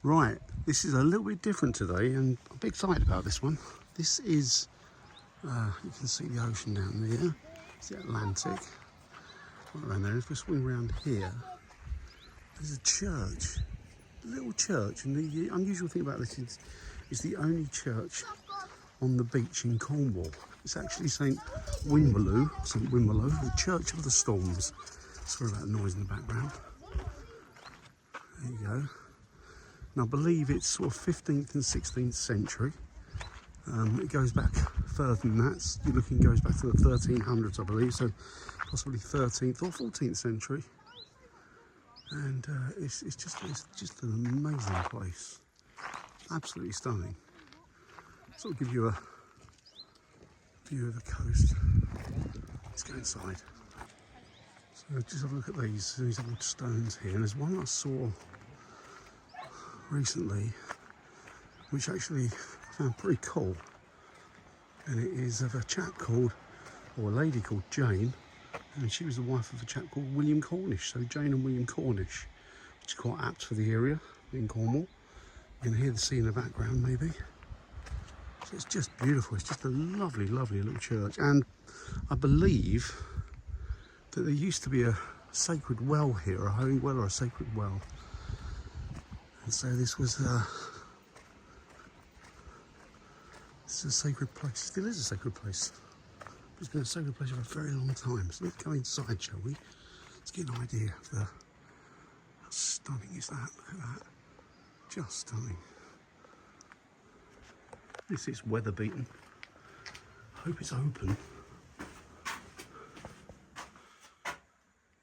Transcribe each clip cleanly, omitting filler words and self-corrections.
Right, this is a little bit different today and I'm a bit excited about this one. This is, you can see the ocean down there, it's the Atlantic, right around there. If we swing around here, there's a church, a little church, and the unusual thing about this is it's the only church on the beach in Cornwall. It's actually St Wimberloo, the Church of the Storms. Sorry about the noise in the background. There you go. And I believe it's sort of 15th and 16th century. It goes back further than that. You're looking, goes back to the 1300s, I believe, so possibly 13th or 14th century. And it's just an amazing place, absolutely stunning. Sort of give you a view of the coast. Let's go inside. So just have a look at these old stones here. And there's one I saw recently, which actually I found pretty cool. And it is of a chap called, or a lady called Jane, and she was the wife of a chap called William Cornish. So Jane and William Cornish, which is quite apt for the area in Cornwall. You can hear the sea in the background maybe. So it's just beautiful. It's just a lovely, lovely little church. And I believe that there used to be a sacred well here, a holy well or a sacred well. And so this was a sacred place. Still is a sacred place. It's been a sacred place for a very long time. So let's go inside, shall we? Let's get an idea of how stunning is that. Look at that. Just stunning. This is weather beaten. I hope it's open.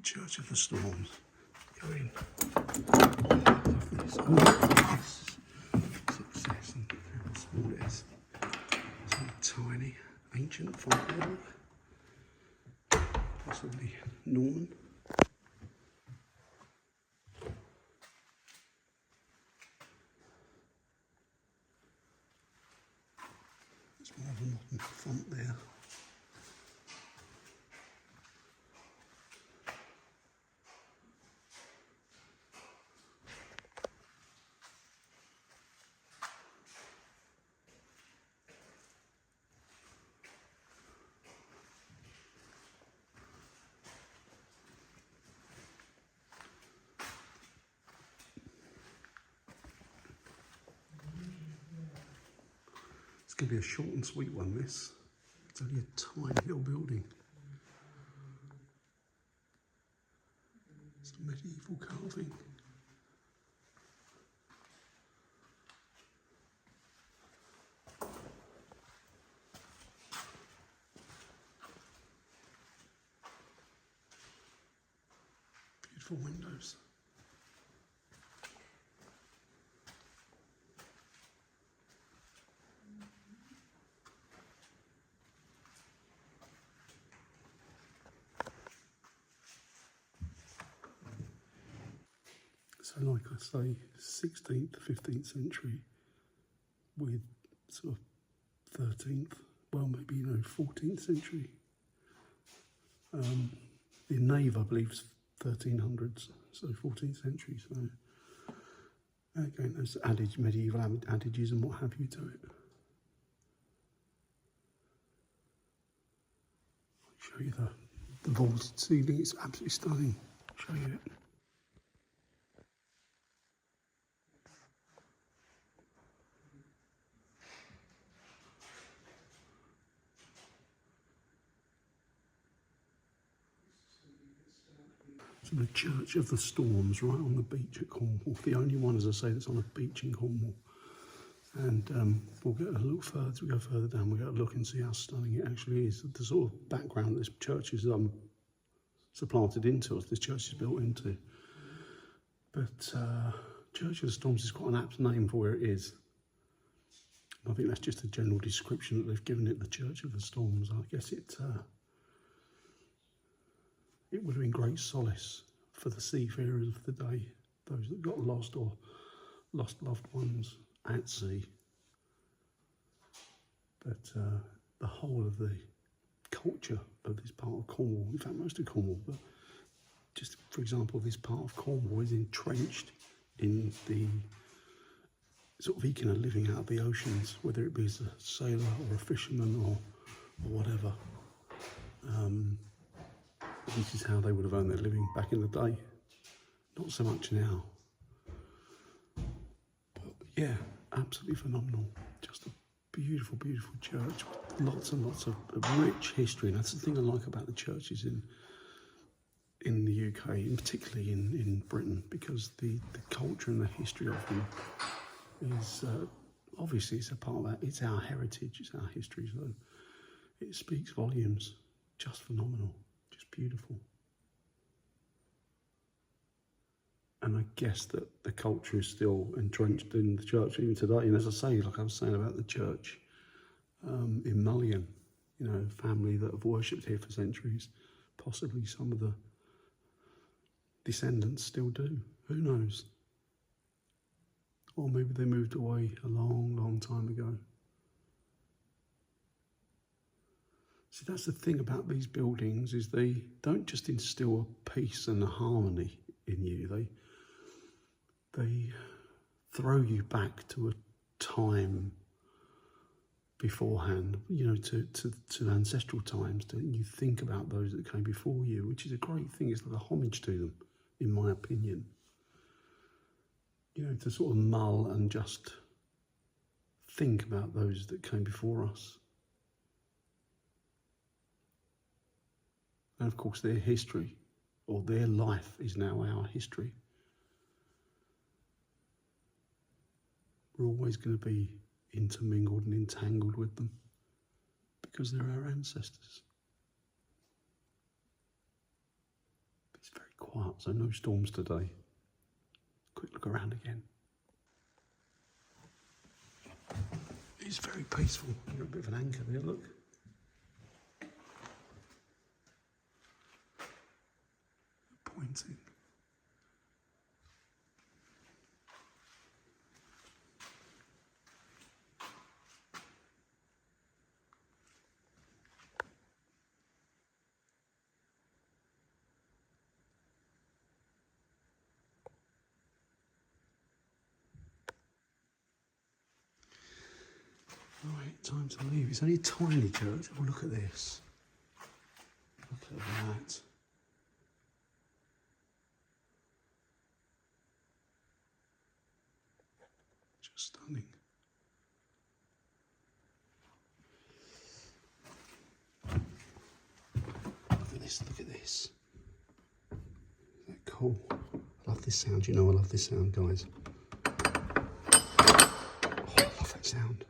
Church of the Storms. Go in. Success and how small it is. It's a tiny, ancient font, possibly Norman. It's more of a modern font there. It's going to be a short and sweet one, this. It's only a tiny little building. It's a medieval carving. Beautiful windows. So like I say, 16th, 15th century with sort of 13th, well maybe, 14th century. The nave, I believe, is 1300s, so 14th century. So again, there's medieval adages and what have you to it. I'll show you the vaulted ceiling. It's absolutely stunning. I'll show you it. So the Church of the Storms, right on the beach at Cornwall. The only one, as I say, that's on a beach in Cornwall. And we'll get a little further, as we go further down, we'll get a look and see how stunning it actually is. The sort of background this church is supplanted into, or this church is built into. But Church of the Storms is quite an apt name for where it is. I think that's just a general description that they've given it, the Church of the Storms. I guess it would have been great solace for the seafarers of the day, those that got lost or lost loved ones at sea. But the whole of the culture of this part of Cornwall, in fact most of Cornwall, but just for example this part of Cornwall is entrenched in the sort of eking a living out of the oceans, whether it be as a sailor or a fisherman or whatever. This is how they would have earned their living back in the day. Not so much now. But yeah, absolutely phenomenal. Just a beautiful, beautiful church with lots and lots of rich history. And that's the thing I like about the churches in the UK, and particularly in Britain, because the culture and the history of them is obviously it's a part of that. It's our heritage, it's our history, so it speaks volumes. Just phenomenal, just beautiful. And I guess that the culture is still entrenched in the church even today. And as I say, like I was saying about the church in Mullion, you know, family that have worshipped here for centuries, possibly some of the descendants still do. Who knows? Or maybe they moved away a long, long time ago. See, that's the thing about these buildings, is they don't just instill a peace and a harmony in you. They throw you back to a time beforehand, you know, to ancestral times. You think about those that came before you, which is a great thing. It's like a homage to them, in my opinion. You know, to sort of mull and just think about those that came before us. And of course, their history, or their life, is now our history. We're always going to be intermingled and entangled with them because they're our ancestors. It's very quiet, so no storms today. Quick look around again. It's very peaceful. You're a bit of an anchor there, look. Pointing. Right, time to leave. It's only a tiny church. Oh, look at this. Look at that. Just stunning. Look at this, look at this. Isn't that cool? I love this sound. You know I love this sound, guys. Oh, I love that sound.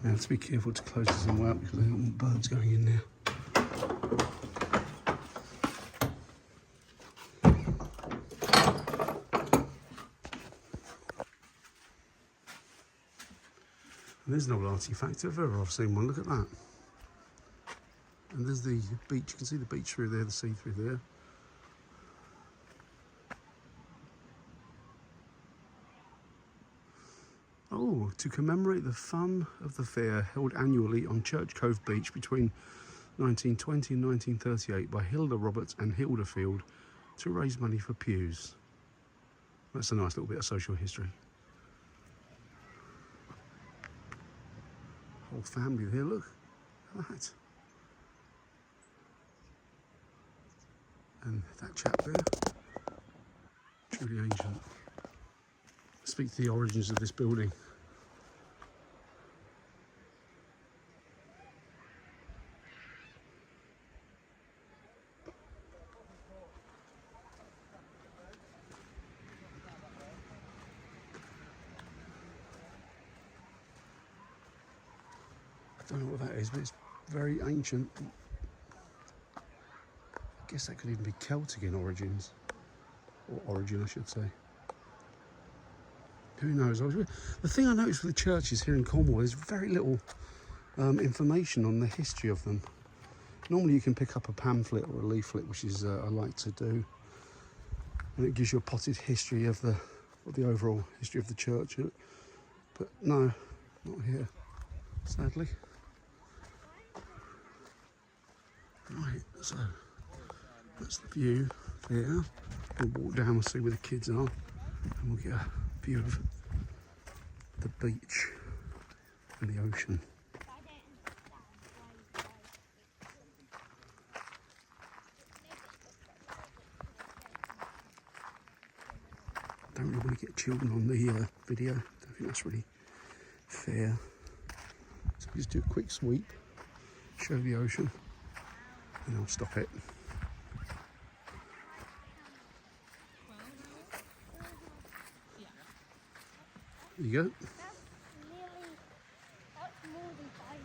I have to be careful to close this one out because I don't want birds going in there. And there's an old artefact if ever I've seen one. Look at that. And there's the beach. You can see the beach through there, the sea through there. Oh, to commemorate the fun of the fair held annually on Church Cove Beach between 1920 and 1938 by Hilda Roberts and Hilda Field to raise money for pews. That's a nice little bit of social history. Whole family there, look at that. And that chap there, truly ancient. Speak to the origins of this building. I don't know what that is, but it's very ancient. I guess that could even be Celtic in origins, or origin I should say. Who knows? The thing I noticed with the churches here in Cornwall, there's very little information on the history of them. Normally you can pick up a pamphlet or a leaflet, which is I like to do, and it gives you a potted history of the overall history of the church. But no, not here, sadly. Right, so that's the view there. We'll walk down and see where the kids are, and we'll get a view of the beach and the ocean. Don't really want to get children on the video. Don't think that's really fair. So we just do a quick sweep, show the ocean, and I'll stop it. There you go.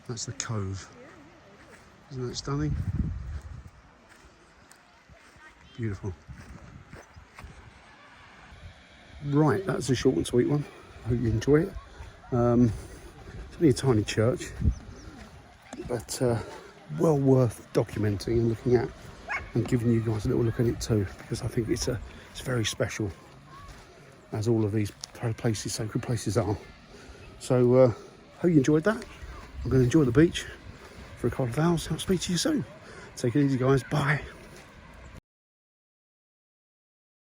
That's the cove. Isn't that stunning? Beautiful. Right, that's a short and sweet one. I hope you enjoy it. It's only a tiny church, but well worth documenting and looking at, and giving you guys a little look at it too, because I think it's very special, as all of these places, sacred places are. So hope you enjoyed that. I'm going to enjoy the beach for a couple of hours. I'll speak to you soon. Take it easy, guys. Bye.